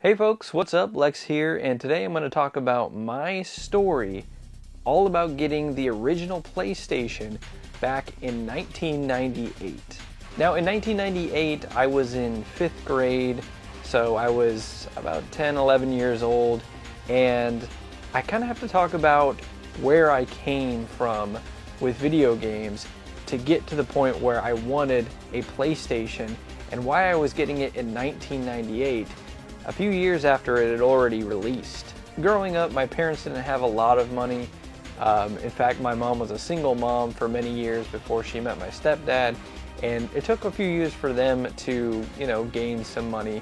Hey folks, what's up? Lex here, and today I'm going to talk about my story all about getting the original PlayStation back in 1998. Now in 1998 I was in 5th grade, so I was about 10, 11 years old, and I kind of have to talk about where I came from with video games to get to the point where I wanted a PlayStation and why I was getting it in 1998. A few years after it had already released. Growing up, my parents didn't have a lot of money. In fact, my mom was a single mom for many years before she met my stepdad, and it took a few years for them to, gain some money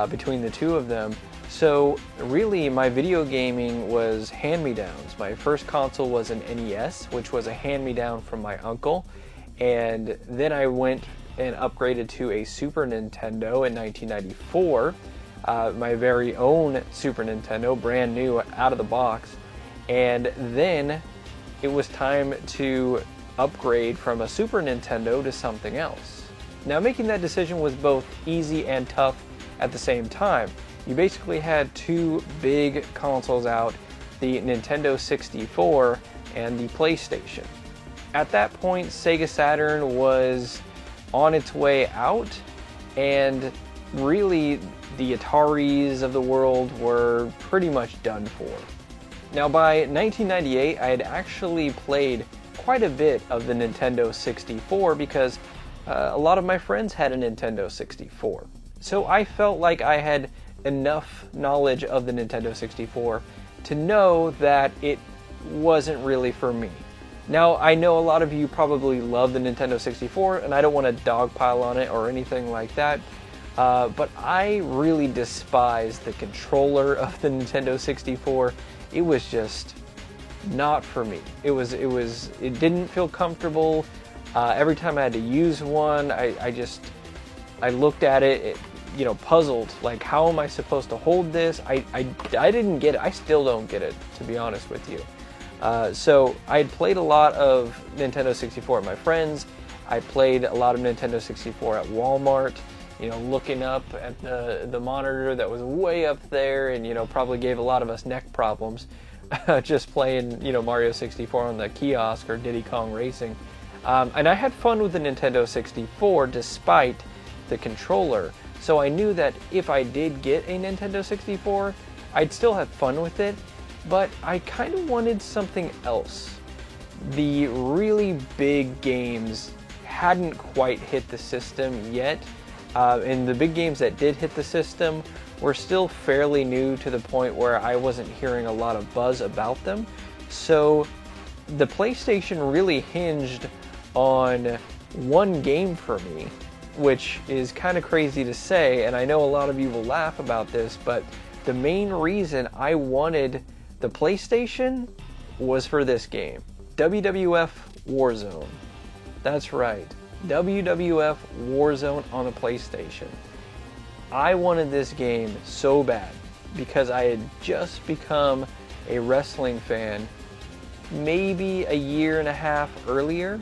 between the two of them. So really, my video gaming was hand-me-downs. My first console was an NES, which was a hand-me-down from my uncle, and then I went and upgraded to a Super Nintendo in 1994. My very own Super Nintendo, brand new, out of the box, and then it was time to upgrade from a Super Nintendo to something else. Now, making that decision was both easy and tough at the same time. You basically had two big consoles out, the Nintendo 64 and the PlayStation. At that point, Sega Saturn was on its way out, and really the Ataris of the world were pretty much done for. Now by 1998 I had actually played quite a bit of the Nintendo 64 because a lot of my friends had a Nintendo 64. So I felt like I had enough knowledge of the Nintendo 64 to know that it wasn't really for me. Now I know a lot of you probably love the Nintendo 64 and I don't want to dogpile on it or anything like that. But I really despise the controller of the Nintendo 64. It was just not for me. It didn't feel comfortable. Every time I had to use one, I looked at it, puzzled. Like, how am I supposed to hold this? I didn't get it. I still don't get it, to be honest with you. So I had played a lot of Nintendo 64 at my friends. I played a lot of Nintendo 64 at Walmart. Looking up at the monitor that was way up there, and probably gave a lot of us neck problems just playing Mario 64 on the kiosk or Diddy Kong Racing. And I had fun with the Nintendo 64 despite the controller, so I knew that if I did get a Nintendo 64 I'd still have fun with it, but I kind of wanted something else. The really big games hadn't quite hit the system yet. And the big games that did hit the system were still fairly new to the point where I wasn't hearing a lot of buzz about them. So the PlayStation really hinged on one game for me, which is kind of crazy to say, and I know a lot of you will laugh about this, but the main reason I wanted the PlayStation was for this game, WWF Warzone. That's right. WWF Warzone on the PlayStation. I wanted this game so bad because I had just become a wrestling fan maybe a year and a half earlier,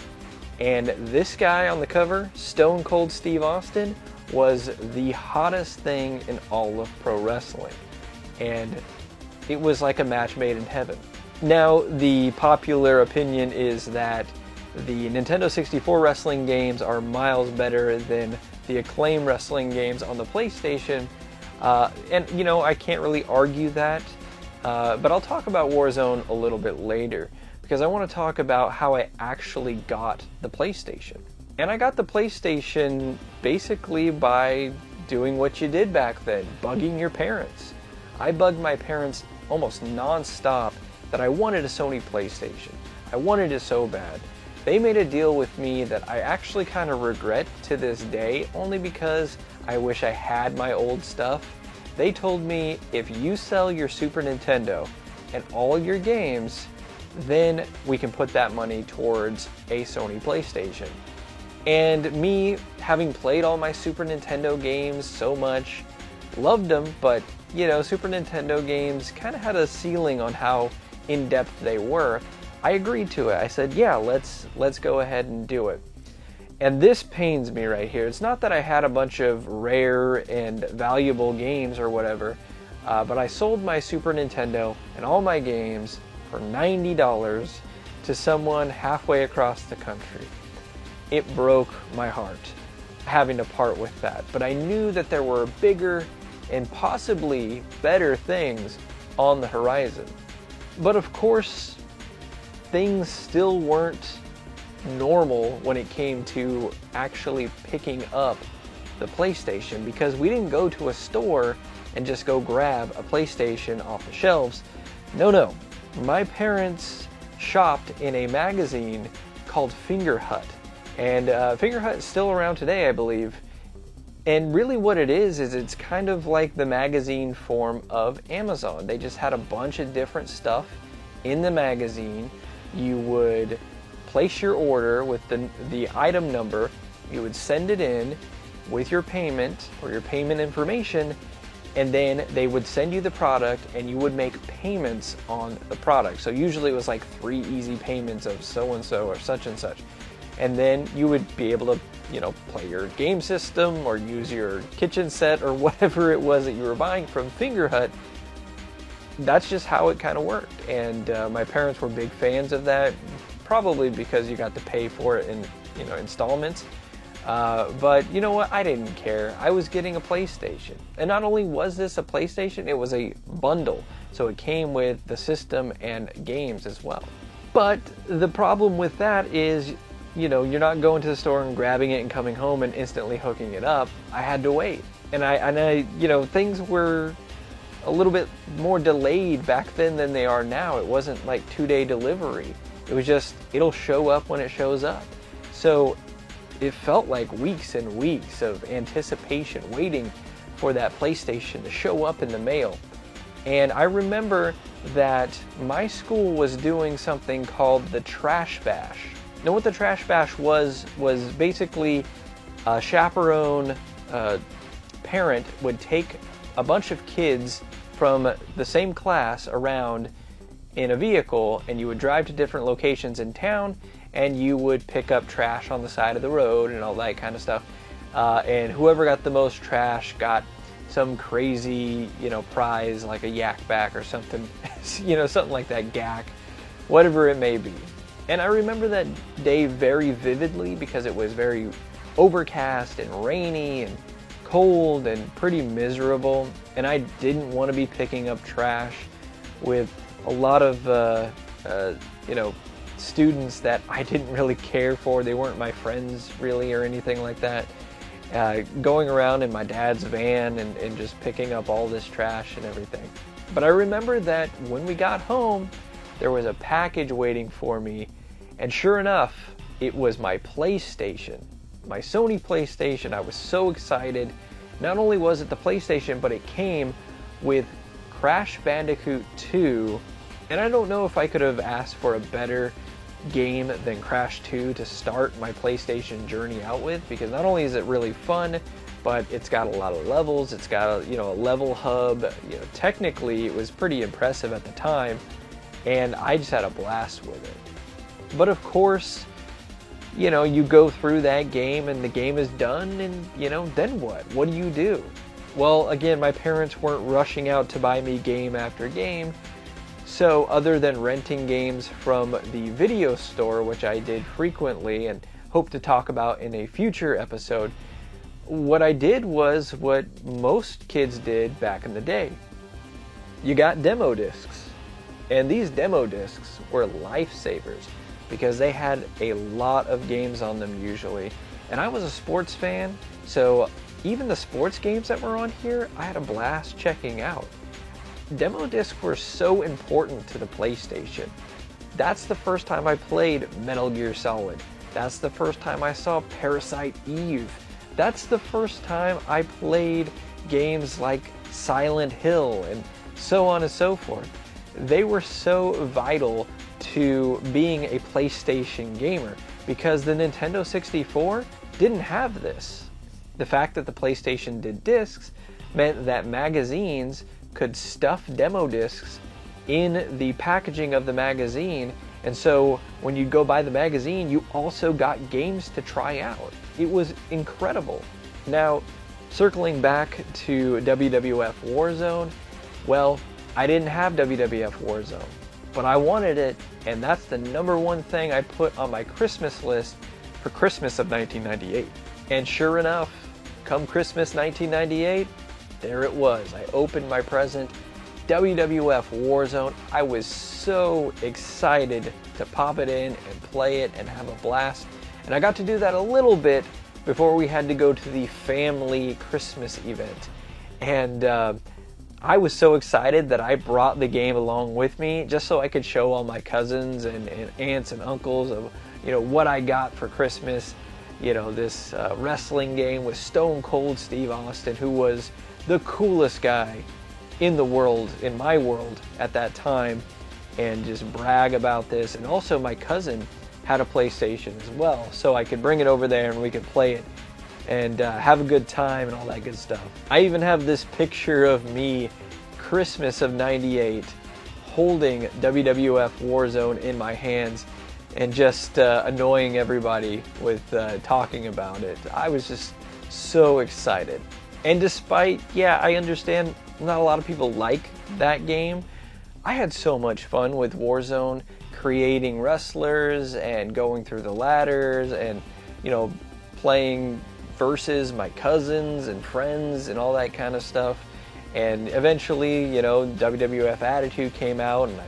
and this guy on the cover, Stone Cold Steve Austin, was the hottest thing in all of pro wrestling, and it was like a match made in heaven. Now, the popular opinion is that the Nintendo 64 wrestling games are miles better than the Acclaim wrestling games on the PlayStation, and I can't really argue that, but I'll talk about Warzone a little bit later because I want to talk about how I actually got the PlayStation. And I got the PlayStation basically by doing what you did back then, bugging your parents. I bugged my parents almost non-stop that I wanted a Sony PlayStation. I wanted it so bad. They made a deal with me that I actually kind of regret to this day, only because I wish I had my old stuff. They told me, if you sell your Super Nintendo and all your games, then we can put that money towards a Sony PlayStation. And me, having played all my Super Nintendo games so much, loved them, but Super Nintendo games kind of had a ceiling on how in-depth they were. I agreed to it. I said, yeah, let's go ahead and do it. And this pains me right here. It's not that I had a bunch of rare and valuable games or whatever, but I sold my Super Nintendo and all my games for $90 to someone halfway across the country. It broke my heart having to part with that, but I knew that there were bigger and possibly better things on the horizon. But of course, things still weren't normal when it came to actually picking up the PlayStation, because we didn't go to a store and just go grab a PlayStation off the shelves. No. My parents shopped in a magazine called Fingerhut. And Fingerhut is still around today, I believe. And really what it is it's kind of like the magazine form of Amazon. They just had a bunch of different stuff in the magazine. You would place your order with the item number. You would send it in with your payment or your payment information, and then they would send you the product and you would make payments on the product. So usually it was like 3 easy payments of so-and-so or such and such. And then you would be able to, play your game system or use your kitchen set or whatever it was that you were buying from Fingerhut. That's just how it kind of worked. And my parents were big fans of that, probably because you got to pay for it in, installments. But you know what? I didn't care. I was getting a PlayStation. And not only was this a PlayStation, it was a bundle. So it came with the system and games as well. But the problem with that is, you're not going to the store and grabbing it and coming home and instantly hooking it up. I had to wait. And I things were a little bit more delayed back then than they are now. It wasn't like 2-day delivery. It was just, it'll show up when it shows up. So it felt like weeks and weeks of anticipation, waiting for that PlayStation to show up in the mail. And I remember that my school was doing something called the Trash Bash. Now what the Trash Bash was basically a chaperone parent would take a bunch of kids from the same class around in a vehicle, and you would drive to different locations in town, and you would pick up trash on the side of the road and all that kind of stuff. And whoever got the most trash got some crazy, prize like a yak back or something, something like that, gack, whatever it may be. And I remember that day very vividly because it was very overcast and rainy and cold and pretty miserable. And I didn't want to be picking up trash with a lot of, students that I didn't really care for. They weren't my friends really or anything like that. Going around in my dad's van and just picking up all this trash and everything. But I remember that when we got home, there was a package waiting for me. And sure enough, it was my PlayStation, my Sony PlayStation. I was so excited. Not only was it the PlayStation, but it came with Crash Bandicoot 2. And I don't know if I could have asked for a better game than Crash 2 to start my PlayStation journey out with, because not only is it really fun, but it's got a lot of levels. It's got a level hub. Technically it was pretty impressive at the time, and I just had a blast with it. But of course, you go through that game and the game is done, and then what? What do you do? Well, again, my parents weren't rushing out to buy me game after game. So other than renting games from the video store, which I did frequently and hope to talk about in a future episode, what I did was what most kids did back in the day. You got demo discs. And these demo discs were lifesavers because they had a lot of games on them usually. And I was a sports fan, so even the sports games that were on here, I had a blast checking out. Demo discs were so important to the PlayStation. That's the first time I played Metal Gear Solid. That's the first time I saw Parasite Eve. That's the first time I played games like Silent Hill and so on and so forth. They were so vital to being a PlayStation gamer because the Nintendo 64 didn't have this. The fact that the PlayStation did discs meant that magazines could stuff demo discs in the packaging of the magazine, And so when you go buy the magazine, you also got games to try out. It was incredible. Now, circling back to WWF Warzone, well, I didn't have WWF Warzone, but I wanted it, and that's the #1 thing I put on my Christmas list for Christmas of 1998. And sure enough, come Christmas 1998, there it was. I opened my present, WWF Warzone. I was so excited to pop it in and play it and have a blast. And I got to do that a little bit before we had to go to the family Christmas event. And I was so excited that I brought the game along with me just so I could show all my cousins and aunts and uncles of, what I got for Christmas. This wrestling game with Stone Cold Steve Austin, who was the coolest guy in the world, in my world at that time, and just brag about this. And also my cousin had a PlayStation as well, so I could bring it over there and we could play it and have a good time and all that good stuff. I even have this picture of me, Christmas of '98, holding WWF Warzone in my hands and just annoying everybody with talking about it. I was just so excited. And despite, I understand not a lot of people like that game, I had so much fun with Warzone, creating wrestlers and going through the ladders and, playing versus my cousins and friends and all that kind of stuff. And eventually, WWF Attitude came out and I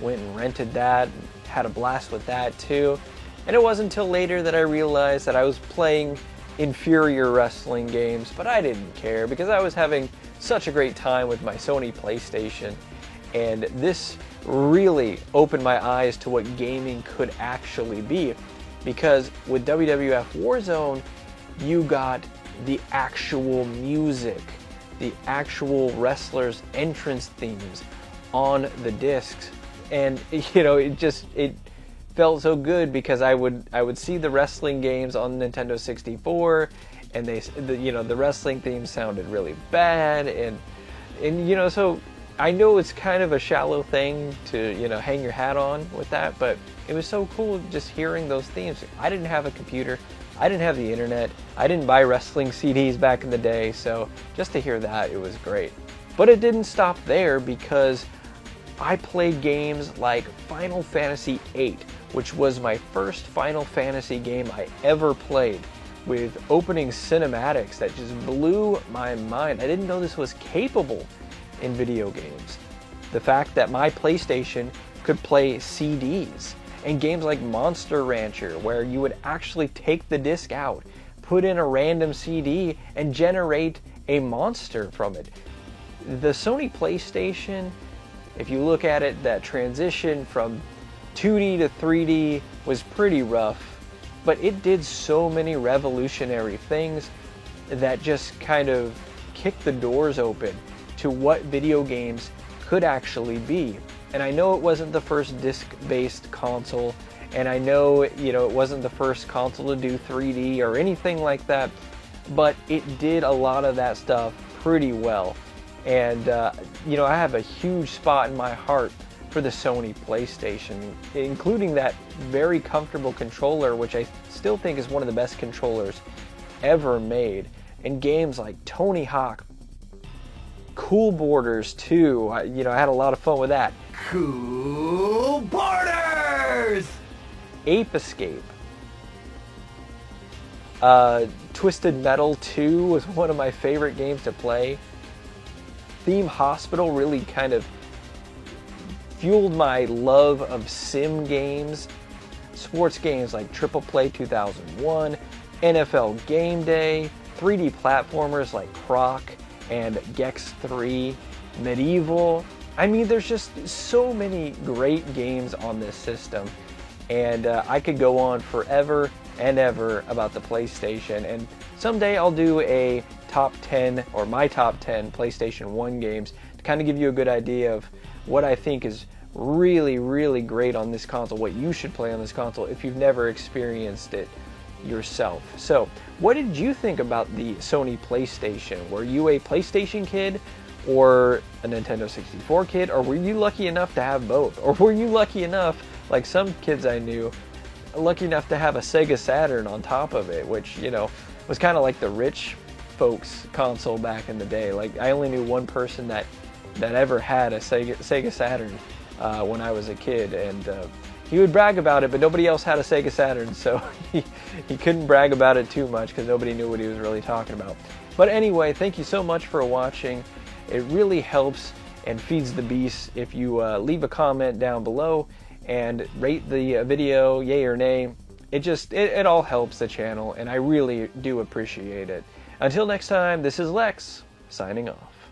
went and rented that and had a blast with that too. And it wasn't until later that I realized that I was playing inferior wrestling games, but I didn't care because I was having such a great time with my Sony PlayStation. And this really opened my eyes to what gaming could actually be, because with WWF Warzone, you got the actual music, the actual wrestlers' entrance themes on the discs. And it felt so good because I would see the wrestling games on Nintendo 64, and the wrestling theme sounded really bad, and so I know it's kind of a shallow thing to hang your hat on with that, but it was so cool just hearing those themes. I didn't have a computer, I didn't have the internet, I didn't buy wrestling CDs back in the day, so just to hear that, it was great. But it didn't stop there, because I played games like Final Fantasy VIII, which was my first Final Fantasy game I ever played, with opening cinematics that just blew my mind. I didn't know this was capable in video games. The fact that my PlayStation could play CDs, and games like Monster Rancher, where you would actually take the disc out, put in a random CD, and generate a monster from it. The Sony PlayStation, if you look at it, that transition from 2D to 3D was pretty rough, but it did so many revolutionary things that just kind of kicked the doors open to what video games could actually be. And I know it wasn't the first disc-based console, and I know, it wasn't the first console to do 3D or anything like that, but it did a lot of that stuff pretty well. And, I have a huge spot in my heart for the Sony PlayStation, including that very comfortable controller, which I still think is one of the best controllers ever made. And games like Tony Hawk, Cool Borders 2, I had a lot of fun with that. Cool Borders! Ape Escape. Twisted Metal 2 was one of my favorite games to play. Theme Hospital really kind of fueled my love of sim games. Sports games like Triple Play 2001, NFL Game Day, 3D platformers like Croc and Gex 3, Medieval. I mean, there's just so many great games on this system, and I could go on forever and ever about the PlayStation, and someday I'll do a top 10 or my top 10 PlayStation 1 games to kind of give you a good idea of what I think is really, really great on this console, what you should play on this console if you've never experienced it yourself. So, what did you think about the Sony PlayStation? Were you a PlayStation kid or a Nintendo 64 kid, or were you lucky enough to have both? Or were you lucky enough, Like some kids I knew, lucky enough to have a Sega Saturn on top of it, which, you know, was kind of like the rich folks console back in the day. Like I only knew one person that ever had a Sega Saturn when I was a kid, and he would brag about it, but nobody else had a Sega Saturn, so he couldn't brag about it too much because nobody knew what he was really talking about. But anyway, thank you so much for watching. It really helps and feeds the beast if you leave a comment down below and rate the video, yay or nay. It all helps the channel, and I really do appreciate it. Until next time, this is Lex, signing off.